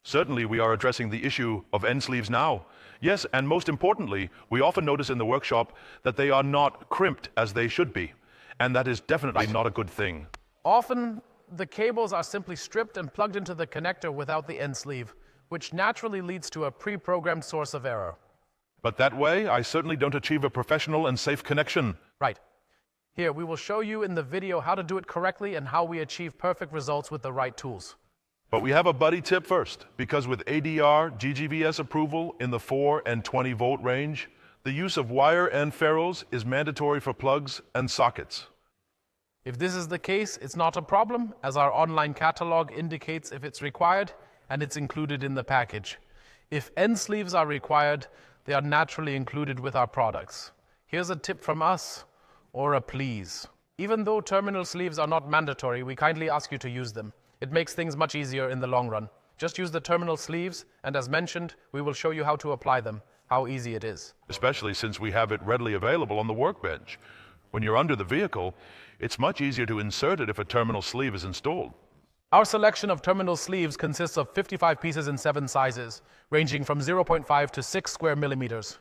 Certainly, we are addressing the issue of end sleeves now. Yes, and most importantly, we often notice in the workshop that they are not crimped as they should be, and that is definitely not a good thing. Often, the cables are simply stripped and plugged into the connector without the end sleeve, which naturally leads to a pre-programmed source of error. But that way, I certainly don't achieve a professional and safe connection. Right. Here, we will show you in the video how to do it correctly and how we achieve perfect results with the right tools. But we have a buddy tip first, because with ADR GGVS approval in the 4 and 20 volt range, the use of wire and ferrules is mandatory for plugs and sockets. If this is the case, it's not a problem, as our online catalog indicates if it's required, and it's included in the package. If end sleeves are required, they are naturally included with our products. Here's a tip from us, or a please. Even though terminal sleeves are not mandatory, we kindly ask you to use them. It makes things much easier in the long run. Just use the terminal sleeves, and as mentioned, we will show you how to apply them, how easy it is. Especially since we have it readily available on the workbench. When you're under the vehicle, it's much easier to insert it if a terminal sleeve is installed. Our selection of terminal sleeves consists of 55 pieces in 7 sizes, ranging from 0.5 to 6 square millimeters.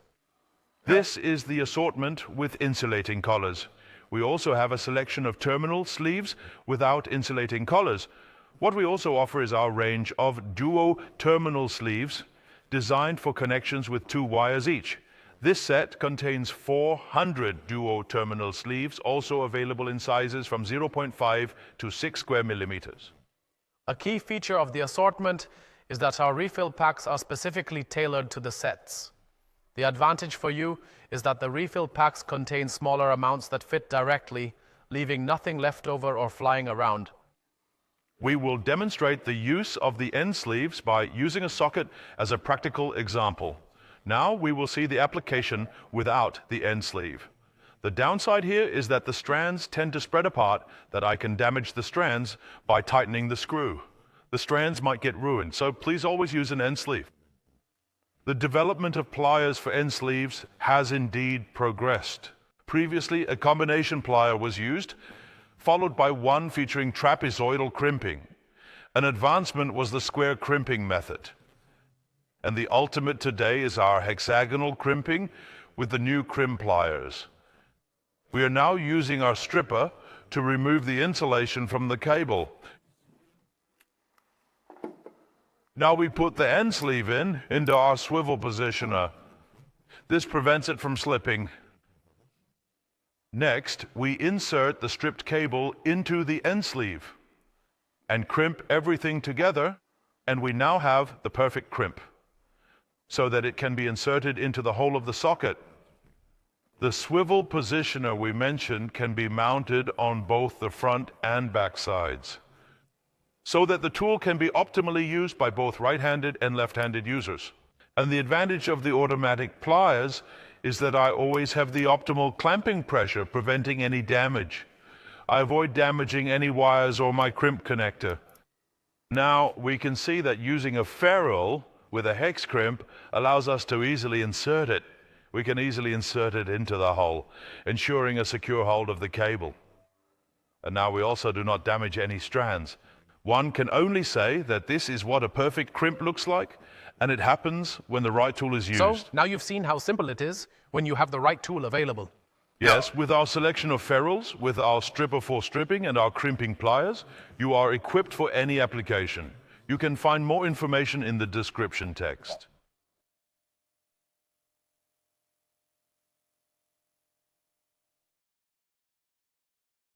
This is the assortment with insulating collars. We also have a selection of terminal sleeves without insulating collars. What we also offer is our range of duo terminal sleeves designed for connections with 2 wires each. This set contains 400 duo terminal sleeves, also available in sizes from 0.5 to 6 square millimeters. A key feature of the assortment is that our refill packs are specifically tailored to the sets. The advantage for you is that the refill packs contain smaller amounts that fit directly, leaving nothing left over or flying around. We will demonstrate the use of the end sleeves by using a socket as a practical example. Now we will see the application without the end sleeve. The downside here is that the strands tend to spread apart, that I can damage the strands by tightening the screw. The strands might get ruined, so please always use an end sleeve. The development of pliers for end sleeves has indeed progressed. Previously, a combination plier was used, followed by one featuring trapezoidal crimping. An advancement was the square crimping method. And the ultimate today is our hexagonal crimping with the new crimp pliers. We are now using our stripper to remove the insulation from the cable. Now we put the end sleeve into our swivel positioner. This prevents it from slipping. Next, we insert the stripped cable into the end sleeve and crimp everything together, and we now have the perfect crimp so that it can be inserted into the hole of the socket. The swivel positioner we mentioned can be mounted on both the front and back sides, so that the tool can be optimally used by both right-handed and left-handed users. And the advantage of the automatic pliers is that I always have the optimal clamping pressure, preventing any damage. I avoid damaging any wires or my crimp connector. Now we can see that using a ferrule with a hex crimp allows us to easily insert it. We can easily insert it into the hole, ensuring a secure hold of the cable. And now we also do not damage any strands. One can only say that this is what a perfect crimp looks like, and it happens when the right tool is used. So, now you've seen how simple it is when you have the right tool available. Yes, with our selection of ferrules, with our stripper for stripping and our crimping pliers, you are equipped for any application. You can find more information in the description text.